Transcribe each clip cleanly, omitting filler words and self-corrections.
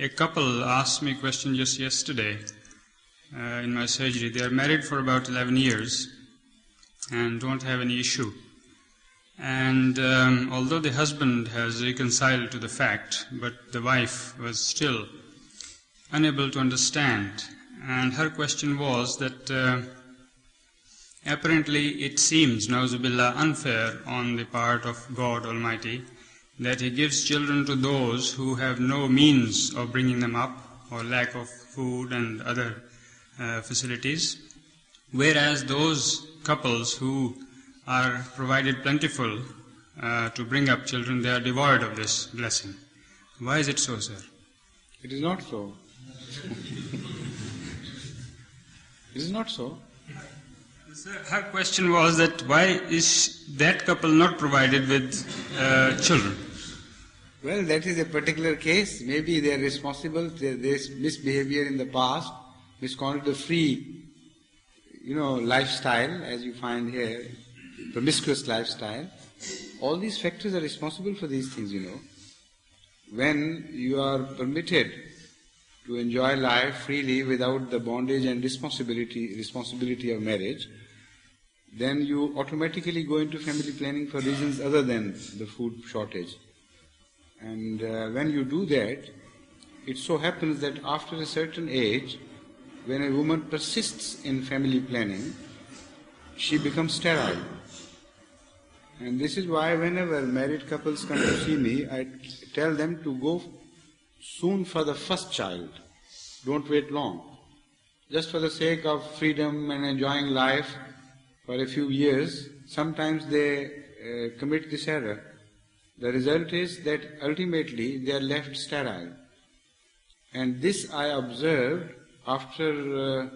A couple asked me a question just yesterday in my surgery. They are married for about 11 years and don't have any issue. And although the husband has reconciled to the fact, but the wife was still unable to understand. And her question was that apparently it seems, na'uzubillah, unfair on the part of God Almighty that He gives children to those who have no means of bringing them up or lack of food and other facilities, whereas those couples who are provided plentiful to bring up children, they are devoid of this blessing. Why is it so, sir? It is not so. It is not so. Sir, her question was that why is that couple not provided with children? Well, that is a particular case. Maybe they are responsible. There is misbehavior in the past, misconduct of free, lifestyle, as you find here, promiscuous lifestyle. All these factors are responsible for these things, When you are permitted to enjoy life freely without the bondage and responsibility of marriage, then you automatically go into family planning for reasons other than the food shortage. And when you do that, it so happens that after a certain age, when a woman persists in family planning, she becomes sterile. And this is why whenever married couples come to see me, I tell them to go soon for the first child. Don't wait long. Just for the sake of freedom and enjoying life for a few years, sometimes they commit this error. The result is that ultimately they are left sterile. And this I observed after,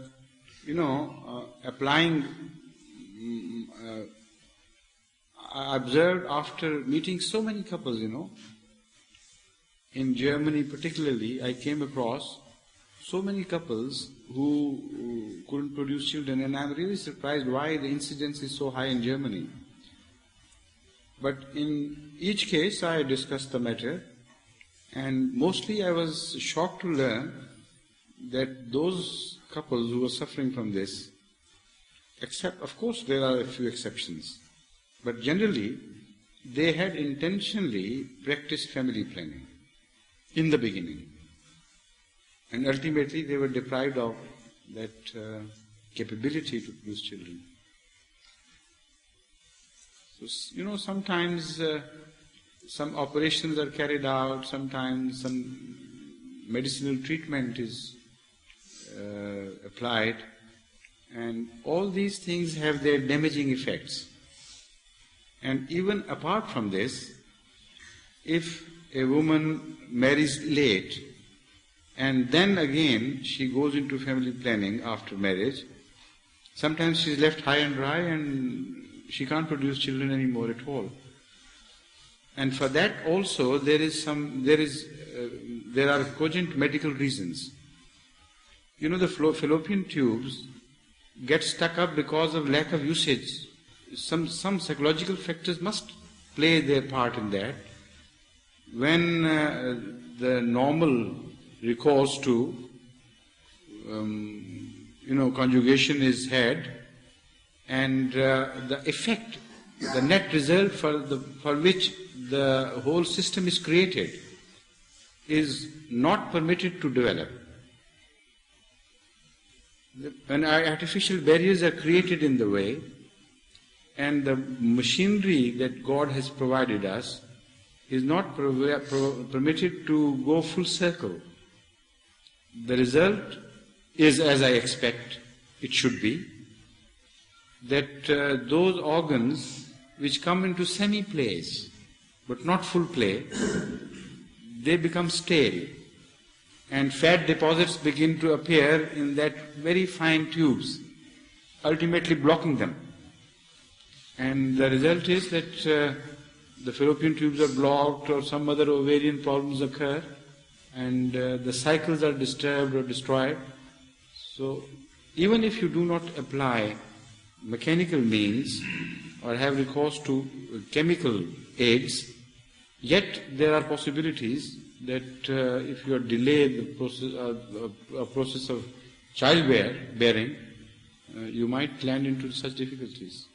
applying, I observed after meeting so many couples, In Germany particularly, I came across so many couples who couldn't produce children, and I'm really surprised why the incidence is so high in Germany. But in each case I discussed the matter, and mostly I was shocked to learn that those couples who were suffering from this, except, of course, there are a few exceptions, but generally they had intentionally practiced family planning in the beginning. And ultimately they were deprived of that capability to produce children. So, sometimes some operations are carried out, sometimes some medicinal treatment is applied, and all these things have their damaging effects. And even apart from this, if a woman marries late, and then again she goes into family planning after marriage, sometimes she is left high and dry and she can't produce children anymore at all. And for that also there are cogent medical reasons. The fallopian tubes get stuck up because of lack of usage. Some psychological factors must play their part in that. When the normal recourse to conjugation is had, and the effect, the net result for which the whole system is created is not permitted to develop. When artificial barriers are created in the way, and the machinery that God has provided us is not permitted to go full circle, the result is, as I expect it should be, that those organs which come into semi-place but not full play, they become stale, and fat deposits begin to appear in that very fine tubes, ultimately blocking them. And the result is that the fallopian tubes are blocked, or some other ovarian problems occur, and the cycles are disturbed or destroyed. So even if you do not apply mechanical means or have recourse to chemical aids, yet there are possibilities that if you are delayed the process of childbearing, you might land into such difficulties.